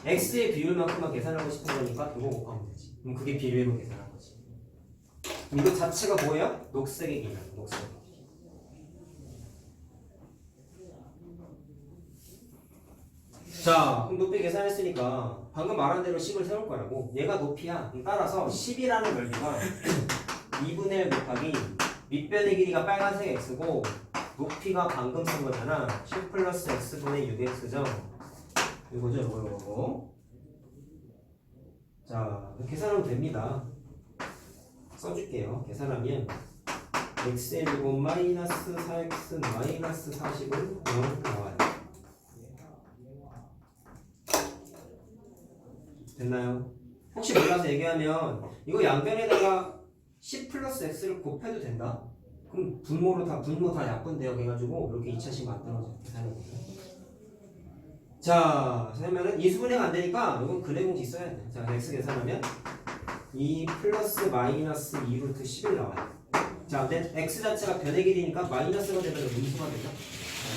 x의 비율만큼만 계산하고 싶은 거니까 이거 곱하면 되지. 그럼 그게 비례로 계산한 거지. 이거 자체가 뭐예요? 녹색의 길이. 녹색의 길이. 자, 그럼 높이 계산했으니까 방금 말한 대로 식을 세울 거라고. 얘가 높이야. 따라서 10이라는 넓이가 2분의 1 곱하기 밑변의 길이가 빨간색 x고 높이가 방금 쓴 거잖아. 10 플러스 x분의 6x죠. 이거죠, 이거. 자, 계산하면 됩니다. 써줄게요. 계산하면 x의 제곱 마이너스 4x 마이너스 40은 0 나와요. 됐나요? 혹시 몰라서 얘기하면 이거 양변에다가 10 플러스 x를 곱해도 된다? 그럼 분모 다 약분돼요. 해가지고 이렇게 2차식 만들어서 계산해볼게요. 자, 그러면은 이수분해가 안 되니까 이건 근해공식 써야 돼. 자, x 계산하면 2 플러스 마이너스 2 루트 11 나와요. 자, 근데 x 자체가 변의 길이니까 마이너스가 되면 음수만 되죠.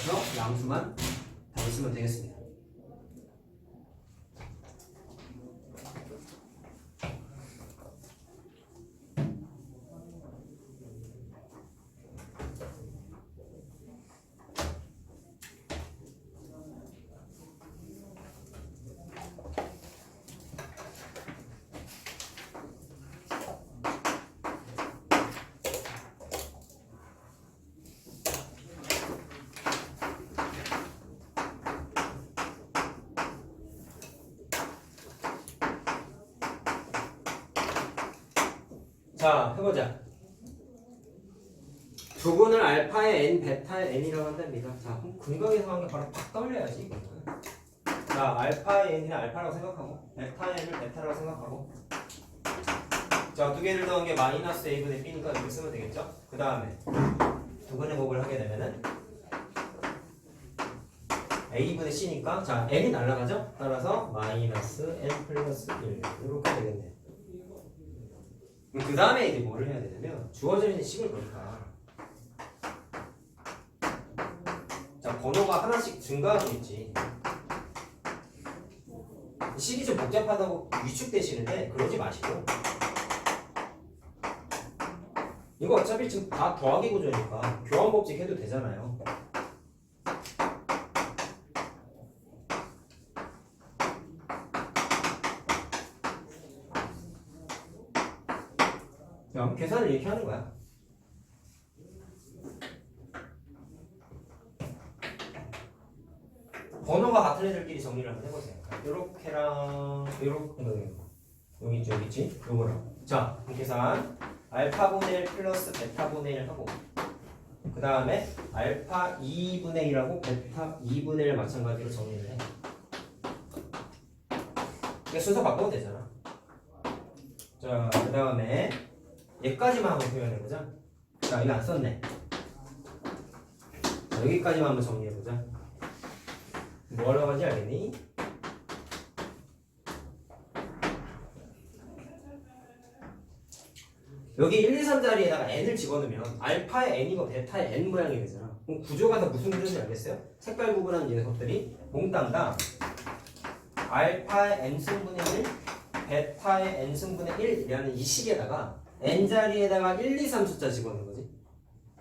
그래서 양수만 단수면 되겠습니다. 자, 해보자. 두근을 알파의 n, 베타의 n이라고 한답니다. 자, 그럼 근거에서 한 게 바로 팍 떠올려야지. 이거는. 자, 알파의 n이나 알파라고 생각하고 베타의 n을 베타라고 생각하고 자, 두 개를 더한 게 마이너스 a분의 b니까 이렇게 쓰면 되겠죠? 그 다음에 두근의 곱을 하게 되면은 a분의 c니까 자, n이 날아가죠? 따라서 마이너스 n 플러스 1 이렇게 되겠네. 그 다음에 이제 뭐를 해야 되냐면 주어져 있는 식을 보니까 번호가 하나씩 증가하고 있지. 식이 좀 복잡하다고 위축되시는데 그러지 마시고, 이거 어차피 지금 다 더하기 구조니까 교환법칙 해도 되잖아요. 자, 계산을 이렇게 하는 거야. 번호가 같은 애들끼리 정리를 한번 해보세요. 요렇게랑 요렇게, 여기 있지, 여기 있지? 요거랑. 자, 그럼 계산. 알파분의 1 플러스 베타분의 1 하고, 그 다음에 알파 2분의 1하고 베타 2분의 1 마찬가지로 정리를 해. 그러니까 순서 바꿔도 되잖아. 자, 그 다음에 얘까지만 한번 표현해보자. 자, 이거 안 썼네. 자, 여기까지만 한번 정리해보자. 뭐 하려고 하는지 알겠니? 여기 1, 2, 3자리에다가 n을 집어넣으면 알파의 n이고 베타의 n 모양이 되잖아. 그럼 구조가 다 무슨 뜻인지 알겠어요? 색깔 구분하는 녀석들이 몽땅 다 알파의 n승분의 1, 베타의 n승분의 1이라는 이 식에다가 n자리에다가 1, 2, 3 숫자 집어넣는 거지.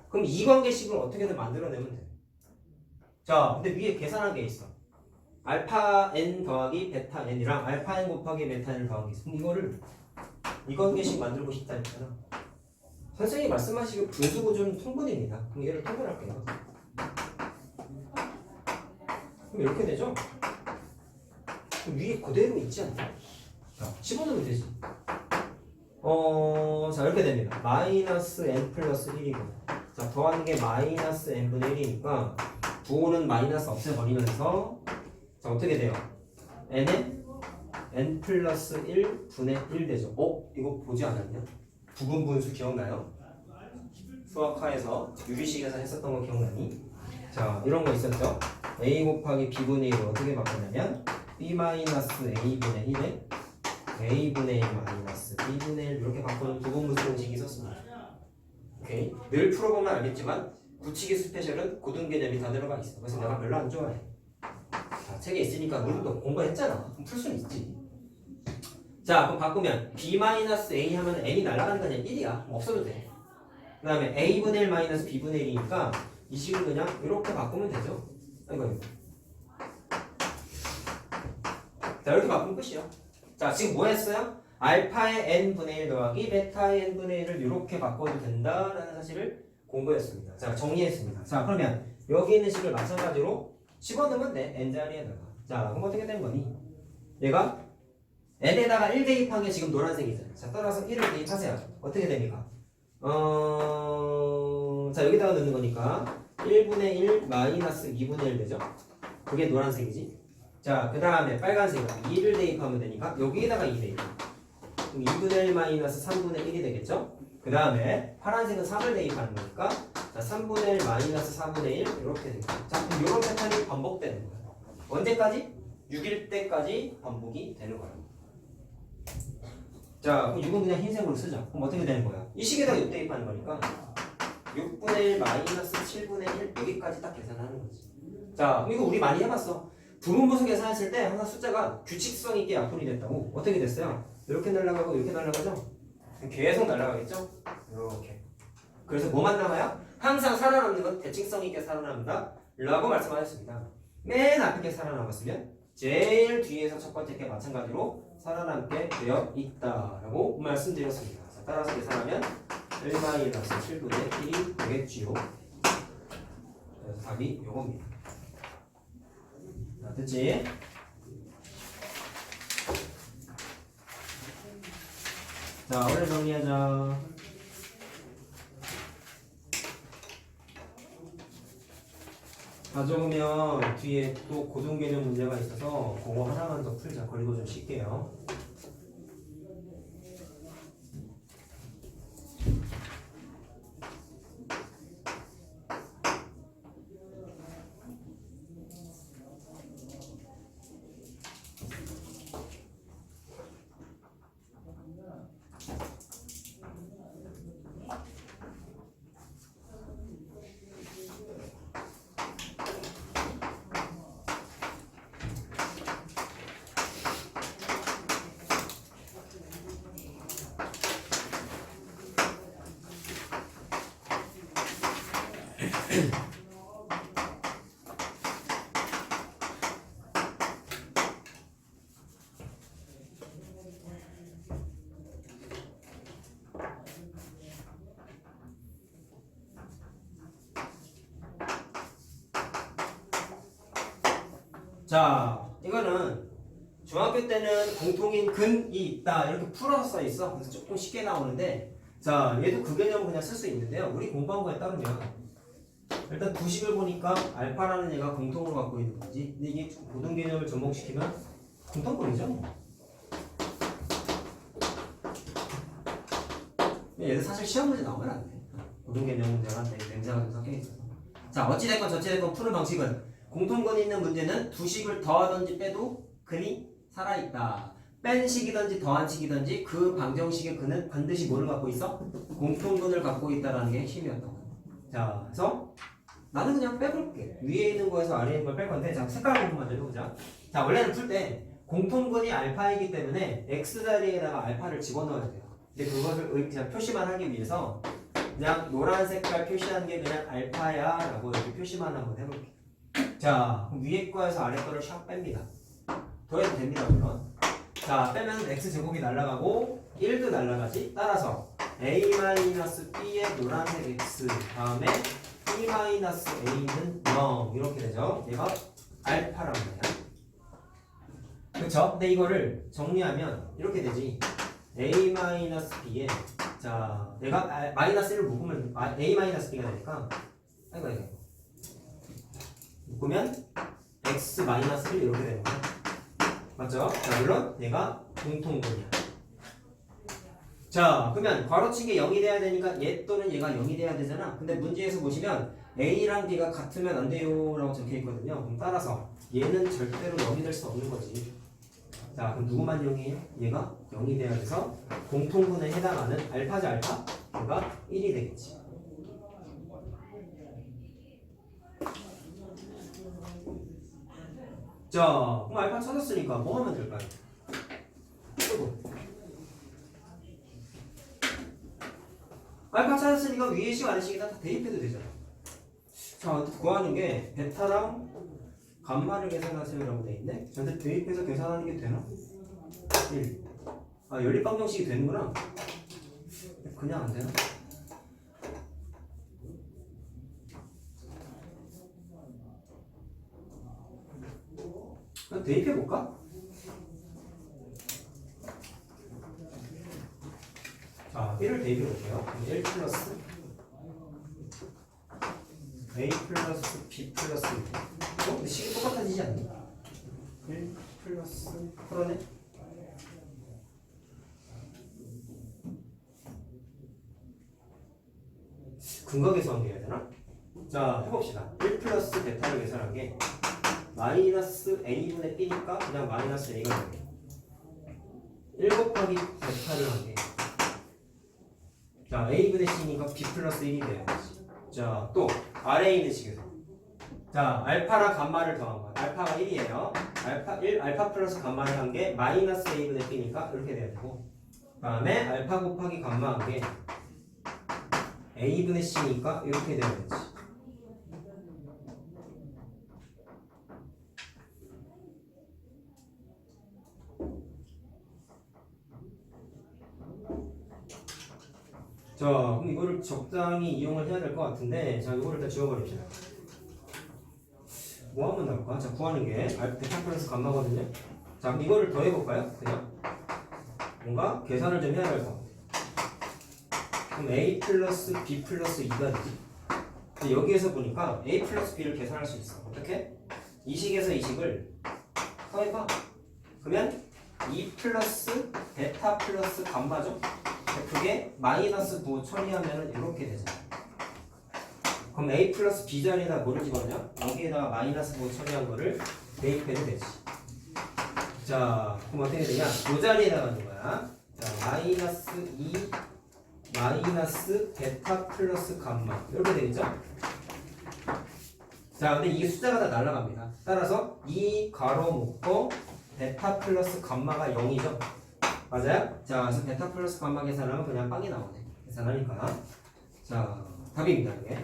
그럼 이 관계식을 어떻게든 만들어내면 돼. 자, 근데 위에 계산한 게 있어. 알파 n 더하기 베타 n이랑 알파 n 곱하기 베타 n을 더한 게 있어. 그럼 이거를 이 관계식 만들고 싶다 했잖아. 선생님이 말씀하시기 분수 구조는 통분입니다. 그럼 얘를 통분할게요. 그럼 이렇게 되죠? 그럼 위에 그대로 있지 않나? 자, 집어넣으면 되지. 자, 이렇게 됩니다. 마이너스 n 플러스 1이고, 자, 더하는 게 마이너스 n분의 1이니까 부호는 마이너스 없애버리면서, 자, 어떻게 돼요? n에 n 플러스 1 분의 1 되죠. 이거 보지 않았냐? 부분분수 기억나요? 수학화에서 유리식에서 했었던 거 기억나니? 자, 이런 거 있었죠? a 곱하기 b분의 1을 어떻게 바꾸냐면 b 마이너스 a분의 1에 a분의 1 마이너스 b분의 1 이렇게 바꾸는 부분분수 공식이 있었습니다. 오케이? 늘 풀어보면 알겠지만 굳히기 스페셜은 고등 개념이 다 들어가 있어. 그래서 내가 별로 안 좋아해. 자, 책에 있으니까 우리도 공부했잖아. 그럼 풀 수는 있지. 자, 그럼 바꾸면 b-a 하면 n이 날아가는 거 아니야? 1이야. 없어도 돼. 그 다음에 a분의 1 마이너스 b분의 1이니까 이 식을 그냥 이렇게 바꾸면 되죠. 이거. 자, 이렇게 바꾸면 끝이요. 자, 지금 뭐 했어요? 알파의 n분의 1 더하기 베타의 n분의 1을 이렇게 바꿔도 된다라는 사실을 공부했습니다. 자, 정리했습니다. 자, 그러면 여기 있는 식을 마찬가지로 집어넣으면 돼. n자리에다가. 자, 그럼 어떻게 된 거니? 얘가 n에다가 1 대입한 게 지금 노란색이잖아요. 자, 따라서 1을 대입하세요. 어떻게 됩니까? 자, 여기다가 넣는 거니까 1분의 1 마이너스 2분의 1 되죠? 그게 노란색이지. 자, 그 다음에 빨간색은 2를 대입하면 되니까 여기에다가 2 대입. 그럼 2분의 1 마이너스 3분의 1이 되겠죠? 그 다음에 파란색은 3을 대입하는 거니까 자, 3분의 1 마이너스 4분의 1 이렇게 됩니다. 자, 그럼 이런 패턴이 반복되는 거예요. 언제까지? 6일 때까지 반복이 되는 거예요. 자, 그럼 6은 그냥 흰색으로 쓰자. 그럼 어떻게 되는 거야? 이 식에다가 6 대입하는 거니까 6분의 1 마이너스 7분의 1 여기까지 딱 계산하는 거지. 자, 이거 우리 많이 해봤어. 부분분수 계산했을 때 항상 숫자가 규칙성 있게 약분이 됐다고. 어떻게 됐어요? 이렇게 날아가고 이렇게 날아가죠? 계속 날아가겠죠? 이렇게. 그래서 뭐만 남아요? 항상 살아남는 건 대칭성 있게 살아남는다 라고 말씀하셨습니다. 맨 앞에 게 살아남았으면 제일 뒤에서 첫 번째 게 마찬가지로 살아남게 되어 있다라고 말씀드렸습니다. 자, 따라서 계산하면 1 마이너스 7분의 1이 되겠지요. 그래서 답이 요겁니다. 자, 됐지? 자, 오늘 정리하자. 가져오면 뒤에 또 고등개념 문제가 있어서 그거 하나만 더 풀자. 그리고 좀 쉴게요. 자, 이거는 중학교 때는 공통인 근이 있다 이렇게 풀어서 써 있어. 그래서 조금 쉽게 나오는데, 자, 얘도 그 개념을 그냥 쓸 수 있는데요. 우리 공부한 거에 따르면 일단 두식을 보니까 알파라는 얘가 공통으로 갖고 있는 거지. 근데 이게 고등 개념을 접목시키면 공통분이죠. 얘들 사실 시험 문제 나오면 안 돼. 고등 개념 문제가 냄새가 좀 섞여 있어서. 자, 어찌됐건 저찌됐건 푸는 방식은 공통근이 있는 문제는 두식을 더하든지 빼도 근이 살아있다. 뺀 식이든지 더한 식이든지 그 방정식의 근은 반드시 뭐를 갖고 있어? 공통근을 갖고 있다라는 게 핵심이었던 거야. 자, 그래서 나는 그냥 빼볼게. 위에 있는 거에서 아래에 있는 걸 뺄 건데, 자, 색깔 부분 먼저 해보자. 자, 원래는 풀 때 공통근이 알파이기 때문에 x 자리에다가 알파를 집어넣어야 돼요. 근데 그것을 그냥 표시만 하기 위해서 그냥 노란 색깔 표시한 게 그냥 알파야 라고 이렇게 표시만 한번 해볼게. 자, 그럼 위에 거에서 아래 거를 샥 뺍니다. 더해도 됩니다, 물론. 자, 빼면 x제곱이 날아가고 1도 날아가지. 따라서 a-b의 노란색 x 다음에 b-a는 0 이렇게 되죠. 얘가 알파란 말이야. 그쵸? 근데 이거를 정리하면 이렇게 되지. a-b에 자, 내가 마이너스 1을 묶으면 a-b가 되니까 아이고 묶으면 x-1 이렇게 되는 거야. 맞죠? 자, 물론 얘가 공통분이야. 자, 그러면 괄호친 게 0이 돼야 되니까 얘 또는 얘가 0이 돼야 되잖아. 근데 문제에서 보시면 a랑 b가 같으면 안 돼요 라고 적혀 있거든요. 그럼 따라서 얘는 절대로 0이 될 수 없는 거지. 자, 그럼 누구만 0이에요? 얘가 0이 돼야 돼서 공통분에 해당하는 알파지 알파? 얘가 1이 되겠지. 자, 그럼 알파 찾았으니까 뭐 하면 될까요? 알파 찾았으니까 위에 식 아래 식에다 다 대입해도 되잖아. 자, 구하는 게 베타랑 감마를 계산하세요 라고 돼 있네. 근데 대입해서 계산하는 게 되나? 1. 아, 연립방정식이 되는구나. 그냥 안 되나? 그냥 대입해볼까? 자, 1을 대입해볼게요. 1 플러스 a 플러스 b 플러스 근데 식이 똑같아지지 않니? 1 플러스 풀어내? 근거 계산해야 되나? 자, 해봅시다. 1 플러스 베타를 계산한 게 마이너스 a분의 b니까 그냥 마이너스 a가 되게 1 곱하기 베타를 한 게 자, a분의 c니까 b 플러스 1이 돼야지. 자, 또 아래에 있는 식에서 자, 알파랑 감마를 더한 거야. 알파가 1이에요. 알파 플러스 감마를 한 게 마이너스 a분의 b니까 이렇게 돼야 되고 그 다음에 알파 곱하기 감마 한 게 a분의 c니까 이렇게 돼야 되지. 자, 그럼 이거를 적당히 이용을 해야 될 것 같은데, 자, 이거를 일단 지워버립시다. 뭐 하면 나올까? 자, 구하는 게 베타 플러스 감마거든요. 자, 그럼 이거를 더해볼까요? 그냥 뭔가 계산을 좀 해야 될 것 같아요. 그럼 a 플러스 b 플러스 2가 되지. 여기에서 보니까 a 플러스 b를 계산할 수 있어. 어떻게? 이 식에서 이 식을 더해봐. 그러면 2 플러스 베타 플러스 감마죠? 그게 마이너스 9 처리하면 이렇게 되잖아. 그럼 a 플러스 b 자리에다 뭐를 집어넣냐? 여기에다가 마이너스 9 처리한 거를 대입해도 되지. 자, 그럼 어떻게 되냐? 이 자리에다가 넣는 거야. 자, 마이너스 2 마이너스 베타 플러스 감마 이렇게 되겠죠? 자, 근데 이게 숫자가 다 날아갑니다. 따라서 2 가로 묶고 베타 플러스 감마가 0이죠? 맞아요? 자, 그래서 베타 플러스 감마 계산하면 그냥 빵이 나오네. 계산하니까. 자, 답입니다, 이게.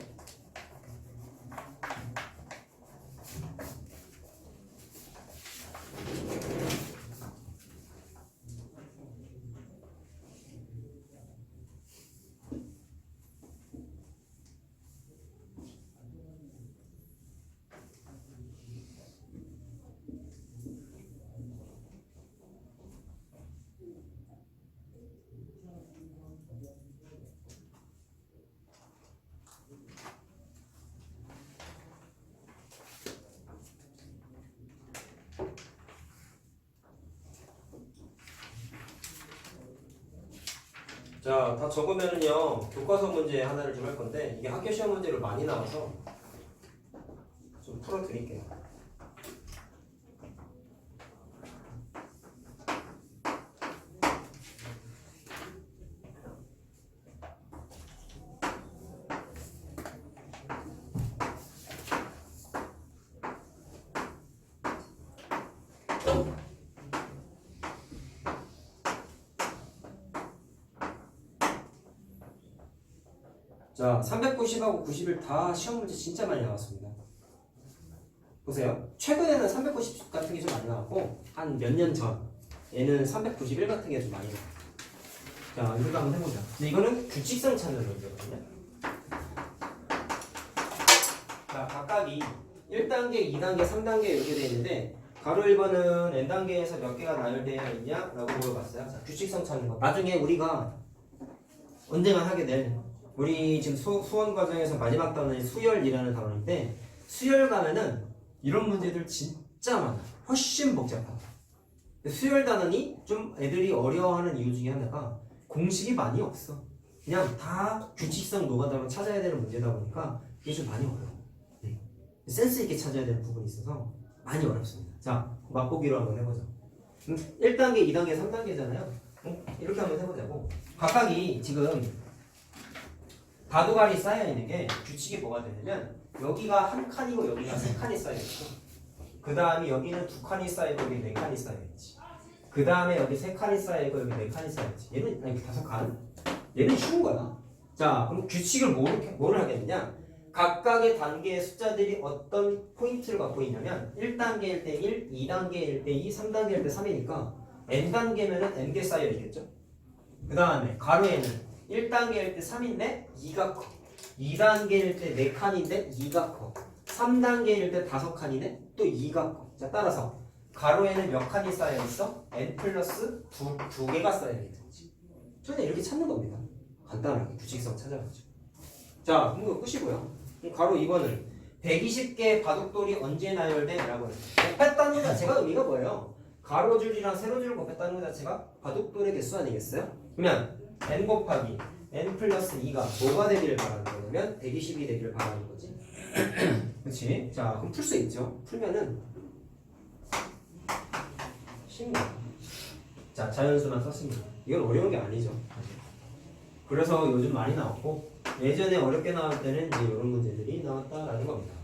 자, 다 적으면은요 교과서 문제 하나를 좀 할 건데 이게 학교 시험 문제로 많이 나와서 좀 풀어드릴게요. 자, 390하고 91 다 시험 문제 진짜 많이 나왔습니다. 보세요. 최근에는 390 같은 게 좀 많이 나왔고 한 몇 년 전 얘는 391 같은 게 좀 많이 나와요. 자, 이거 한번 해보자. 근데 이거는 규칙성 찾는 문제거든요. 자, 각각이 1단계, 2단계, 3단계 이렇게 되어 있는데 가로 1번은 n단계에서 몇 개가 나열되어 있냐? 라고 물어봤어요. 자, 규칙성 찾는 거. 나중에 우리가 언젠가 하게 될 우리 지금 수원 과정에서 마지막 단원이 수열이라는 단원인데 수열 가면은 이런 문제들 진짜 많아. 훨씬 복잡하다. 수열 단원이 좀 애들이 어려워하는 이유 중에 하나가 공식이 많이 없어. 그냥 다 규칙성 노가다로 찾아야 되는 문제다 보니까 이게 좀 많이 어려워. 센스 있게 찾아야 되는 부분이 있어서 많이 어렵습니다. 자, 맛보기로 한번 해보자. 1단계, 2단계, 3단계잖아요. 이렇게 한번 해보자고. 각각이 지금 바둑알이 쌓여있는 게 규칙이 뭐가 되냐면 여기가 한 칸이고 여기가 세 칸이 쌓여있고 그 다음에 여기는 두 칸이 쌓이고 여기 네 칸이 쌓여있지. 그 다음에 여기 세 칸이 쌓이고 여기 네 칸이 쌓여있지. 얘는 아니 다섯 칸. 얘는 쉬운 거야. 자, 그럼 규칙을 뭐를 하겠느냐? 각각의 단계의 숫자들이 어떤 포인트를 갖고 있냐면 1단계일 때 1, 2단계일 때 2, 3단계일 때 3이니까 n단계면은 n개 쌓여 있겠죠. 그 다음에 가로에는 1단계일 때 3인데 2가 커. 2단계일 때 4칸인데 2가 커. 3단계일 때 5칸이네 또 2가 커. 자, 따라서 가로에는 몇 칸이 쌓여 있어? n 플러스 두 개가 쌓여 있겠지. 저는 이렇게 찾는 겁니다. 간단하게 규칙성 찾아보죠. 자, 그럼 이거 끝이고요. 그럼 가로 2번은 120개의 바둑돌이 언제 나열돼? 라고 했어요. 곱했다는 것 자체가 의미가 뭐예요? 가로줄이랑 세로줄을 곱했다는 것 자체가 바둑돌의 개수 아니겠어요? 그러면 n 곱하기 n 플러스 2가 뭐가 되기를 바라는 거냐면 120이 되기를 바라는 거지. 그렇지? 자, 그럼 풀 수 있죠. 풀면은 10만. 자, 자연수만 썼습니다. 이건 어려운 게 아니죠. 그래서 요즘 많이 나왔고 예전에 어렵게 나올 때는 이제 이런 문제들이 나왔다라는 겁니다.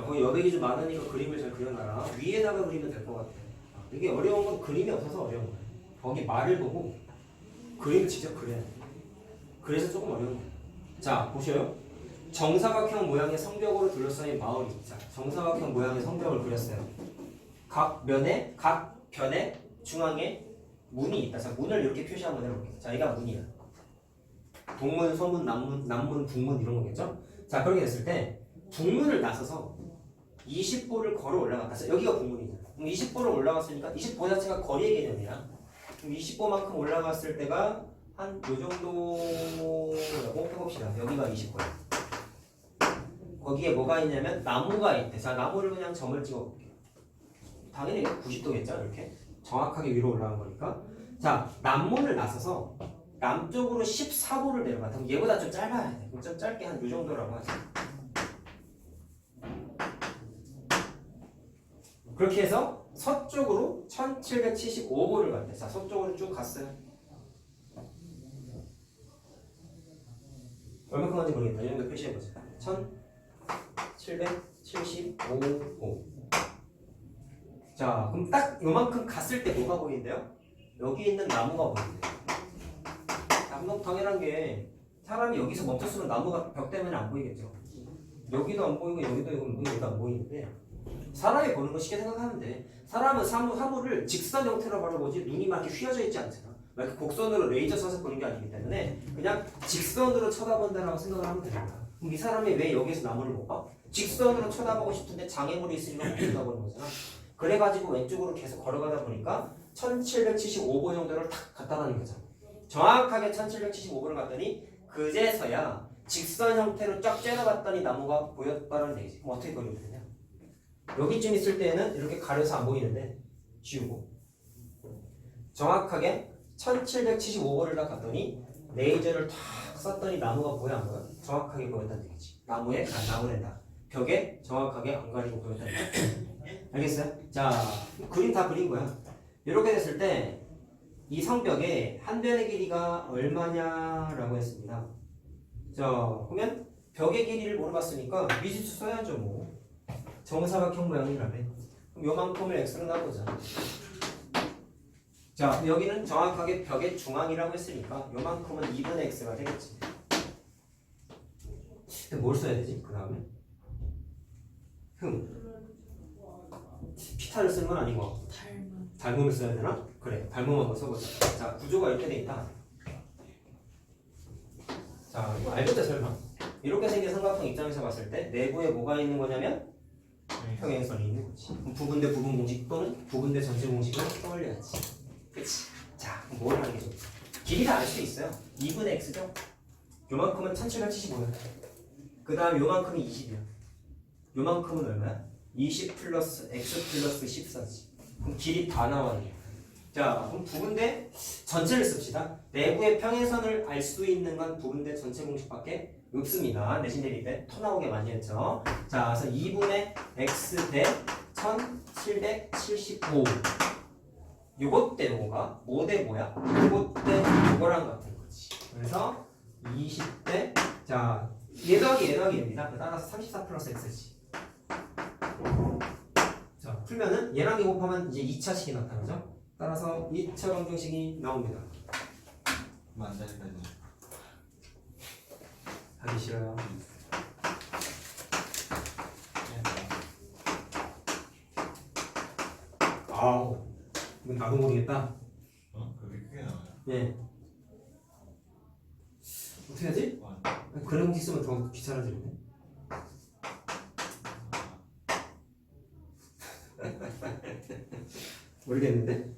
거기 여백이 좀 많으니까 그림을 잘 그려놔라. 위에다가 그리면 될 것 같아. 이게 어려운 건 그림이 없어서 어려운 거야. 거기 말을 보고 그림을 직접 그려야 돼. 그래서 조금 어려운 거야. 자, 보셔요. 정사각형 모양의 성벽으로 둘러싸인 마을이. 자, 정사각형 모양의 성벽을 그렸어요. 각 변에 중앙에 문이 있다. 자, 문을 이렇게 표시 한번 해볼게요. 자, 여기가 문이야. 동문, 서문, 남문, 북문 이런 거겠죠? 자, 그렇게 됐을 때 북문을 나서서 20보를 걸어 올라갔다. 자, 여기가 북문이잖아. 그럼 20보를 올라갔으니까 20보 자체가 거리의 개념이야. 그럼 20보만큼 올라갔을 때가 한 요 정도라고 해봅시다. 여기가 20보야. 거기에 뭐가 있냐면 나무가 있대. 자, 나무를 그냥 점을 찍어볼게요. 당연히 90도겠죠? 이렇게 정확하게 위로 올라간 거니까. 자, 남문을 나서서 남쪽으로 14보를 내려가. 그럼 얘보다 좀 짧아야 돼. 그럼 좀 짧게 한 요 정도라고 하죠. 그렇게 해서 서쪽으로 1775보를 갔대. 자, 서쪽으로 쭉 갔어요. 얼마큼 간지 모르겠다. 이 정도 표시해보자. 1775보. 자, 그럼 딱 요만큼 갔을 때 뭐가 보이는데요? 여기 있는 나무가 보이는데요. 당연한 게 사람이 여기서 멈췄으면 나무가 벽 때문에 안 보이겠죠. 여기도 안 보이고 여기도 안 보이는데 사람이 보는 거 쉽게 생각하면 돼. 사람은 사물을 직선 형태로 바라보지 눈이 막 이렇게 휘어져 있지 않잖아. 막 이렇게 곡선으로 레이저 쏴서 보는 게 아니기 때문에 그냥 직선으로 쳐다본다라고 생각을 하면 되는 거야. 그럼 이 사람이 왜 여기서 나무를 못 봐? 직선으로 쳐다보고 싶은데 장애물이 있으니까 못 쳐다보는 거잖아. 그래가지고 왼쪽으로 계속 걸어가다 보니까 1775보 정도를 탁 갖다 놔는 거잖아. 정확하게 1775보를 갔더니 그제서야 직선 형태로 쫙 째려봤더니 나무가 보였다는 얘기지. 그럼 어떻게 그리면 되냐? 여기쯤 있을 때는 이렇게 가려서 안 보이는데 지우고 정확하게 1775보를 다 갔더니 레이저를 탁 쐈더니 나무가 보여 안 보여? 정확하게 보였다는 얘기지. 나무랜다. 벽에 정확하게 안 가리고 보였다는 얘기지. 알겠어요? 자, 그림 다 그린 거야. 이렇게 됐을 때 이 성벽에 한 변의 길이가 얼마냐라고 했습니다. 자, 그러면 벽의 길이를 물어봤으니까 미지수 써야죠 뭐. 정사각형 모양이라며. 그럼 요만큼을 x로 놔보자. 자, 여기는 정확하게 벽의 중앙이라고 했으니까 요만큼은 2분의 x가 되겠지. 근데 뭘 써야 되지? 그 다음에 피타를 쓰는 건 아니고 닮음을 써야 되나? 그래, 닮음 한번 써보자. 자, 구조가 이렇게 돼 있다. 자, 이거 알겠죠 설마? 이렇게 생긴 삼각형 입장에서 봤을 때 내부에 뭐가 있는 거냐면 평행선이 있는 거지. 그럼 부분 대 부분 공식 또는 부분 대 전체 공식을 떠올려야지. 그치? 자, 그럼 뭘 하는 게 좋지? 길이를 알 수 있어요. 2분의 x죠? 요만큼은 1775야. 그 다음 요만큼이 20이야. 요만큼은 얼마야? 20 플러스 x 플러스 14지. 그럼 길이 다 나왔네. 자, 그럼 부분 대 전체를 씁시다. 내부의 평행선을 알 수 있는 건 부분 대 전체 공식밖에 없습니다. 내신 대비 때 토 나오게 많이 했죠. 자, 그래서 2분의 x 대 1775. 요것 대 요거가 뭐 대 뭐야? 요것 대 요거랑 같은 거지. 그래서 20대 자, 얘 더하기 1입니다. 따라서 34 플러스 x지. 자, 풀면은 얘랑 얘 곱하면 이제 2차식이 나타나죠. 따라서 2차 방정식이 나옵니다. 만다니까요. 하기 싫어요. 아우, 이건 나도 모르겠다. 그게 크게 나와요. 예. 어떻게 하지? 그래 공식 쓰면 더 귀찮아지네. 모르겠는데?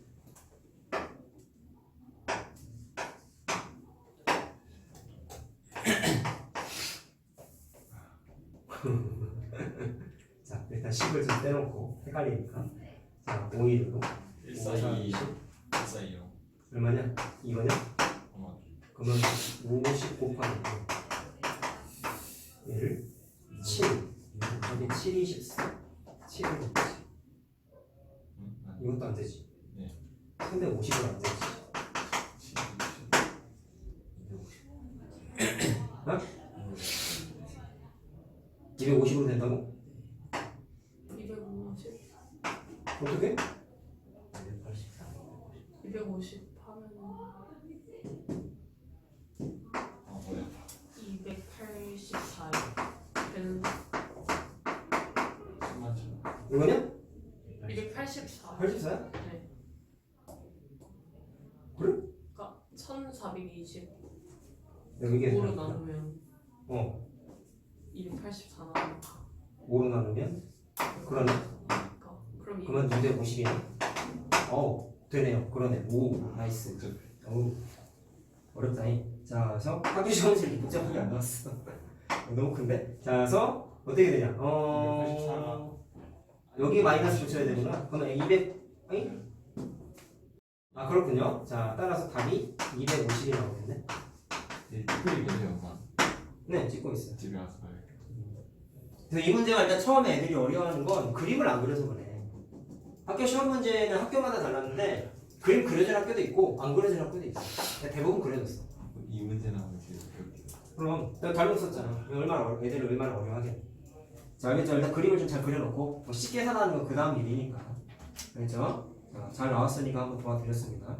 자, 일단 10을 좀 떼놓고 헷갈리니까 자, 5일로 1422 1425 얼마냐? 이거냐? 그러면 50 곱하기 얘를 7 곱하기 7, 24 7을 곱하지. 이것도 안 되지. 네. 근데 50은 안 되지. 어? 250으로 된다고? 250? 어떻게? 250 하면 뭐야? 284. 이거냐? 284. 84야? 네. 그래? 그러니까 1420. 여기에 5로 나누면 284 나오니까. 5로 나누면 그러네. 그럼 그러면 250이네. 되네요. 그러네. 오, 나이스. 어우, 어렵다니. 자, 그래서 학교 시험 문제 복잡하게 안 나왔어. 너무 큰데? 자, 그래서 어떻게 되냐? 여기 마이너스 붙여야 되구나. 그러면 200, 아니? 그렇군요. 자, 따라서 답이 250이 나오겠네. 찍고 있거든요, 엄마. 네, 찍고 있어요. 집에 가서 봐야겠다. 그래서 이 문제가 일단 처음에 애들이 어려워하는 건 그림을 안 그려서 그래. 학교 시험 문제는 학교마다 달랐는데 그림 그려진 학교도 있고 안 그려진 학교도 있어. 대부분 그려졌어. 이 문제 나오면 제일 귀엽게. 그럼 내가 닮은 썼잖아. 애들을 얼마나 어려워하겠니. 자, 알겠죠? 일단 그림을 좀 잘 그려놓고 뭐 쉽게 살아가는 건 그 다음 일이니까. 알겠죠? 자, 잘 나왔으니까 한번 도와드렸습니다.